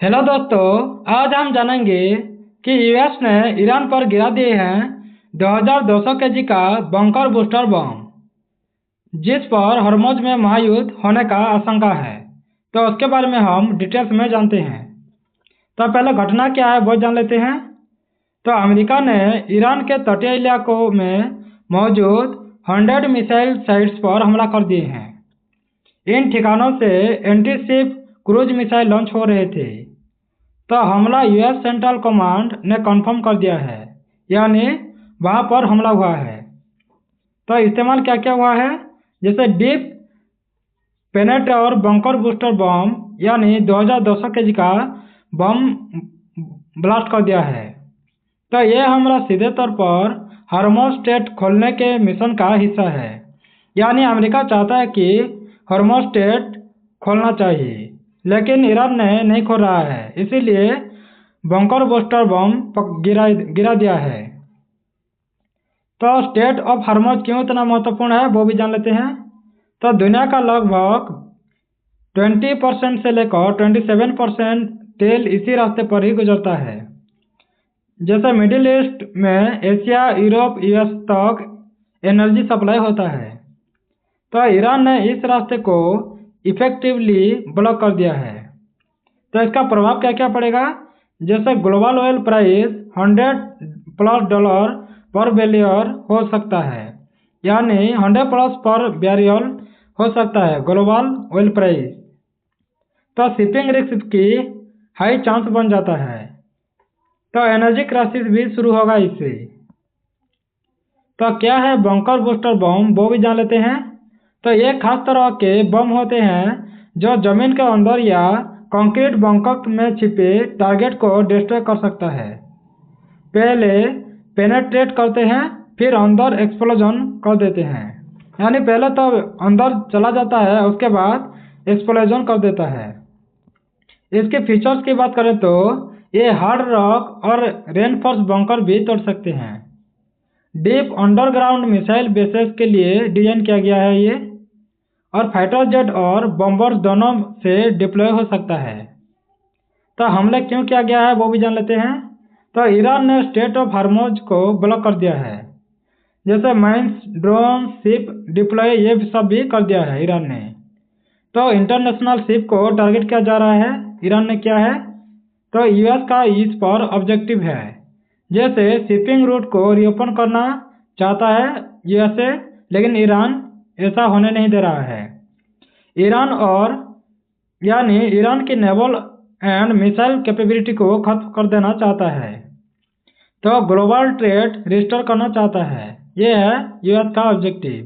Hello दोस्तों, आज हम जानेंगे कि यूएस ने ईरान पर गिरा दिए हैं 2200 केजी का बंकर बूस्टर बम, जिस पर हॉर्मुज में महायुद्ध होने का आशंका है। तो उसके बारे में हम डिटेल्स में जानते हैं। तो पहले घटना क्या है वो जान लेते हैं। तो अमेरिका ने ईरान के तटीय इलाकों में मौजूद 100 मिसाइल साइट्स पर हमला कर दिए हैं। इन ठिकानों से anti ship cruise missile launch हो रहे थे। तो हमला यूएस सेंट्रल कमांड ने कंफर्म कर दिया है, यानी वहां पर हमला हुआ है। तो इस्तेमाल क्या क्या हुआ है, जैसे डीप पेनेट्रेटर बंकर बूस्टर बम, यानी 2200 केजी का बम ब्लास्ट कर दिया है। तो ये हमला सीधे तौर पर हॉर्मुज स्ट्रेट खोलने के मिशन का हिस्सा है। यानी अमेरिका चाहता है कि हॉर्मुज स्ट्रेट खोलना चाहिए, लेकिन ईरान ने नहीं खोल रहा है, इसीलिए बंकर बूस्टर बम गिरा दिया है। तो स्टेट ऑफ हॉर्मुज क्यों इतना महत्वपूर्ण है वो भी जान लेते हैं। तो दुनिया का लगभग 20% से लेकर 27% तेल इसी रास्ते पर ही गुजरता है। जैसे मिडिल ईस्ट में एशिया, यूरोप, यूएस तक एनर्जी सप्लाई होता है। तो ईरान ने इस रास्ते को इफेक्टिवली ब्लॉक कर दिया है। तो इसका प्रभाव क्या क्या पड़ेगा, जैसे ग्लोबल ऑयल प्राइस $100+ पर बैरियल हो सकता है, यानी 100+ पर बैरियल हो सकता है ग्लोबल ऑयल प्राइस। तो शिपिंग रिस्क की हाई चांस बन जाता है। तो एनर्जी क्राइसिस भी शुरू होगा इससे। तो क्या है बंकर बूस्टर बम वो भी जान लेते हैं। तो ये खास तरह के बम होते हैं जो जमीन के अंदर या कंक्रीट बंकर में छिपे टारगेट को डिस्ट्रॉय कर सकता है। पहले पेनेट्रेट करते हैं, फिर अंदर एक्सप्लोजन कर देते हैं। यानी पहले तो अंदर चला जाता है, उसके बाद एक्सप्लोजन कर देता है। इसके फीचर्स की बात करें तो ये हार्ड रॉक और रेनफोर्स बंकर भी तोड़ सकते हैं। डीप अंडरग्राउंड मिसाइल बेसेस के लिए डिजाइन किया गया है ये, और फाइटर जेट और बॉम्बर्स दोनों से डिप्लॉय हो सकता है। तो हमले क्यों किया गया है वो भी जान लेते हैं। तो ईरान ने स्टेट ऑफ हॉर्मुज को ब्लॉक कर दिया है, जैसे माइंस, ड्रोन, शिप डिप्लॉय ये सब भी कर दिया है ईरान ने। तो इंटरनेशनल शिप को टारगेट किया जा रहा है, ईरान ने किया है। तो यूएस का इस पर ऑब्जेक्टिव है, जैसे शिपिंग रूट को रीओपन करना चाहता है यूएसए, लेकिन ईरान ऐसा होने नहीं दे रहा है। ईरान और यानी ईरान की नेवल एंड मिसाइल कैपेबिलिटी को खत्म कर देना चाहता है। तो ग्लोबल ट्रेड रिस्टोर करना चाहता है, ये है यूएस का ऑब्जेक्टिव।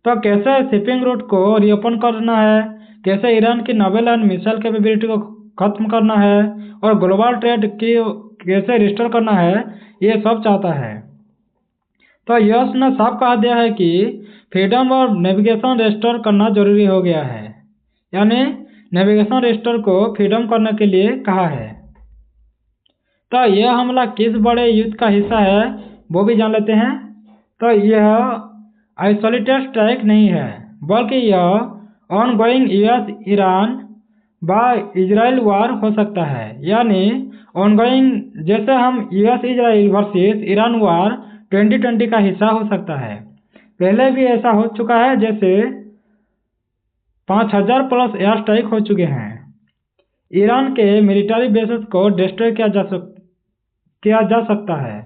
तो कैसे शिपिंग रूट को रीओपन करना है, कैसे ईरान की नेवल एंड मिसाइल कैपेबिलिटी को खत्म करना है, और ग्लोबल ट्रेड की कैसे रिस्टोर करना है, ये सब चाहता है। तो यूएस ने साफ कहा दिया है कि फ्रीडम और नेविगेशन रिस्टोर करना जरूरी हो गया है, यानी नेविगेशन रिस्टोर को फ्रीडम करने के लिए कहा है। तो यह हमला किस बड़े युद्ध का हिस्सा है वो भी जान लेते हैं। तो यह आइसोलेटेड स्ट्राइक नहीं है, बल्कि यह ongoing US Iran by Israel war हो सकता है। यानी ऑनगोइंग, जैसे हम US Israel versus Iran war 2020 का हिस्सा हो सकता है। पहले भी ऐसा हो चुका है, जैसे 5000+ एयर स्ट्राइक हो चुके हैं। ईरान के मिलिट्री बेसेस को डिस्ट्रॉय किया जा सकता है।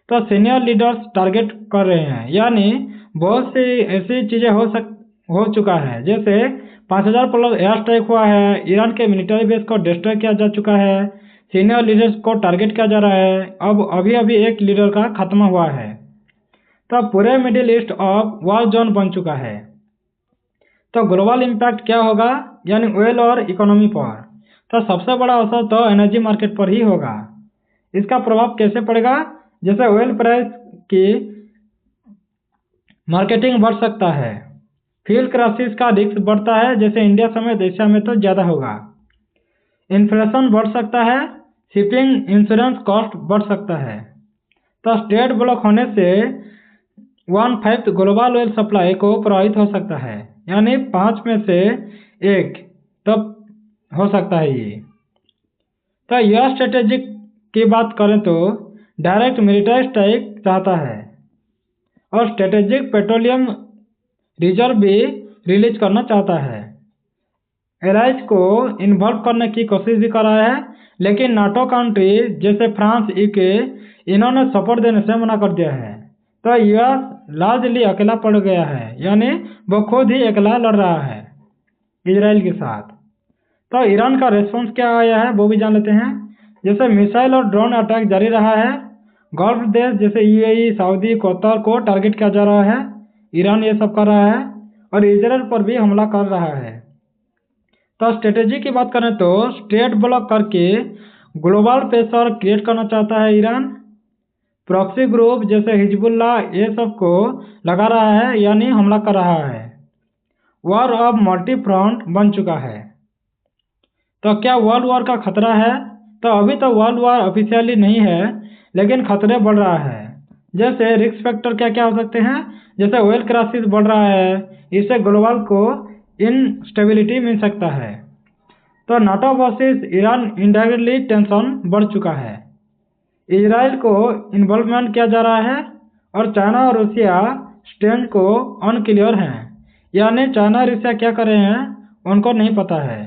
तो सीनियर लीडर्स टारगेट कर रहे हैं, यानी बहुत सी ऐसी चीज़ें हो चुका है, जैसे 5000+ एयर स्ट्राइक हुआ है, ईरान के मिलिट्री बेस को डिस्ट्रॉय किया जा चुका है, सीनियर लीडर्स को टारगेट किया जा रहा है। अब अभी अभी एक लीडर का खात्मा हुआ है। तो पूरे मिडिल ईस्ट अब वॉर जोन बन चुका है। तो ग्लोबल इम्पैक्ट क्या होगा, यानी ऑयल और इकोनॉमी पर। तो सबसे बड़ा असर तो एनर्जी मार्केट पर ही होगा। इसका प्रभाव कैसे पड़ेगा, जैसे ऑयल प्राइस की मार्केटिंग बढ़ सकता है, फ्यूल क्राइसिस का रिस्क बढ़ता है, जैसे इंडिया समेत एशिया में तो ज़्यादा होगा। इन्फ्लेशन बढ़ सकता है, शिपिंग इंश्योरेंस कॉस्ट बढ़ सकता है। तो स्ट्रेट ब्लॉक होने से 1/5 ग्लोबल ऑयल सप्लाई को प्रभावित हो सकता है, यानी 5 में से 1 तब हो सकता है ये। तो यूएस स्ट्रेटेजी की बात करें तो डायरेक्ट मिलिट्री स्ट्राइक चाहता है और स्ट्रेटेजिक पेट्रोलियम रिजर्व भी रिलीज करना चाहता है। एलाइज को इन्वॉल्व करने की कोशिश भी कर रहा है, लेकिन नाटो कंट्री जैसे फ्रांस, यूके इन्होंने सपोर्ट देने से मना कर दिया है। तो यूएस लार्जली अकेला पड़ गया है, यानी वो खुद ही अकेला लड़ रहा है इजराइल के साथ। तो ईरान का रिस्पॉन्स क्या आया है वो भी जान लेते हैं। जैसे मिसाइल और ड्रोन अटैक जारी रहा है, गल्फ देश जैसे यूएई, सऊदी, कतर को टारगेट किया जा रहा है। ईरान ये सब कर रहा है और इजराइल पर भी हमला कर रहा है। तो स्ट्रेटेजी की बात करें तो स्ट्रेट ब्लॉक करके ग्लोबल प्रेशर क्रिएट करना चाहता है ईरान। प्रॉक्सी ग्रुप जैसे हिजबुल्ला ये सब को लगा रहा है, यानी हमला कर रहा है। वॉर अब मल्टी फ्रंट बन चुका है। तो क्या वर्ल्ड वॉर का खतरा है? तो अभी तो वर्ल्ड वॉर ऑफिशियली नहीं है, लेकिन खतरे बढ़ रहा है। जैसे रिस्क फैक्टर क्या क्या हो सकते हैं, जैसे ऑयल क्राइसिस बढ़ रहा है, इससे ग्लोबल को इनस्टेबिलिटी मिल सकता है। तो NATO versus Iran indirectly tension बढ़ चुका है। इजराइल को इन्वॉल्वमेंट किया जा रहा है और चाइना और रूसिया स्टैंड को अनक्लियर हैं, यानी चाइना रूसिया क्या कर रहे हैं उनको नहीं पता है।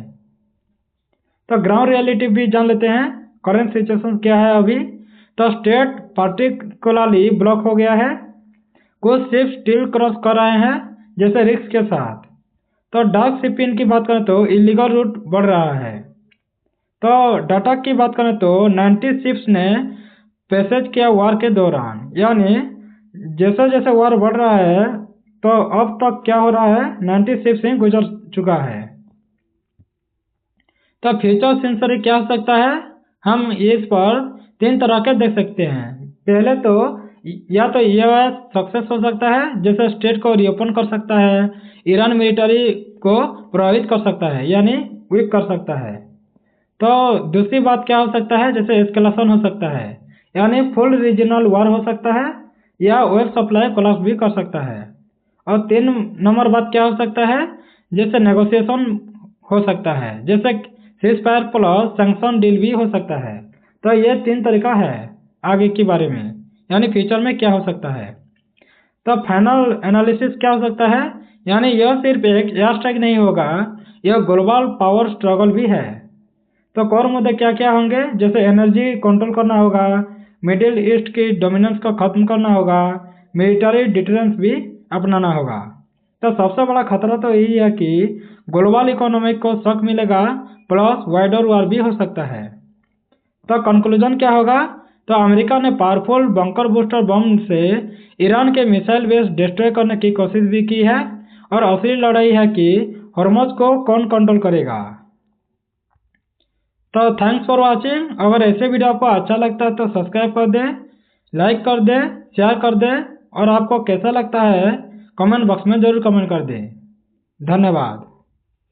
तो ग्राउंड रियलिटी भी जान लेते हैं, करंट सिचुएशन क्या है अभी। तो स्टेट पार्टिकुलरली ब्लॉक हो गया है, कुछ शिप स्टिल क्रॉस कर रहे हैं जैसे रिस्क के साथ। तो डार्क शिपिंग की बात करें तो इलीगल रूट बढ़ रहा है। तो डाटा की बात करें तो 90 शिप्स ने पैसेज किया वॉर के दौरान, यानी जैसे जैसे वॉर बढ़ रहा है तो अब तक क्या हो रहा है 90 शिप्स ही गुजर चुका है। तो फ्यूचर सेंसरी क्या हो सकता है, हम इस पर 3 तरह के देख सकते हैं। पहले तो या तो यूएस सक्सेस हो सकता है, जैसे स्टेट को रीओपन कर सकता है, ईरान मिलिट्री को प्रभावित कर सकता है, यानी वीक कर सकता है। तो दूसरी बात क्या हो सकता है, जैसे एस्केलेशन हो सकता है, यानी फुल रीजनल वॉर हो सकता है, या ऑयल सप्लाई कोलैप्स भी कर सकता है। और 3 नंबर बात क्या हो सकता है, जैसे नेगोशिएशन हो सकता है, जैसे सीजफायर प्लस सैंक्शन डील भी हो सकता है। तो ये 3 तरीका है आगे के बारे में, यानी फ्यूचर में क्या हो सकता है। तो फाइनल एनालिसिस क्या हो सकता है, यानी यह सिर्फ एक एयर स्ट्राइक नहीं होगा, यह ग्लोबल पावर स्ट्रगल भी है। तो कोर मुद्दे क्या क्या होंगे, जैसे एनर्जी कंट्रोल करना होगा, मिडिल ईस्ट की डोमिनेंस को खत्म करना होगा, मिलिट्री डिटरेंस भी अपनाना होगा। तो सबसे बड़ा खतरा तो यही है कि ग्लोबल इकोनॉमी को शॉक मिलेगा, प्लस वाइडर वॉर भी हो सकता है। तो कंक्लूजन क्या होगा, तो अमेरिका ने पावरफुल बंकर बूस्टर बम से ईरान के मिसाइल बेस डिस्ट्रॉय करने की कोशिश भी की है, और असली लड़ाई है कि हॉर्मुज को कौन कंट्रोल करेगा। तो थैंक्स फॉर वाचिंग। अगर ऐसे वीडियो आपको अच्छा लगता है तो सब्सक्राइब कर दें, लाइक कर दें, शेयर कर दें, और आपको कैसा लगता है कमेंट बॉक्स में ज़रूर कमेंट कर दें। धन्यवाद।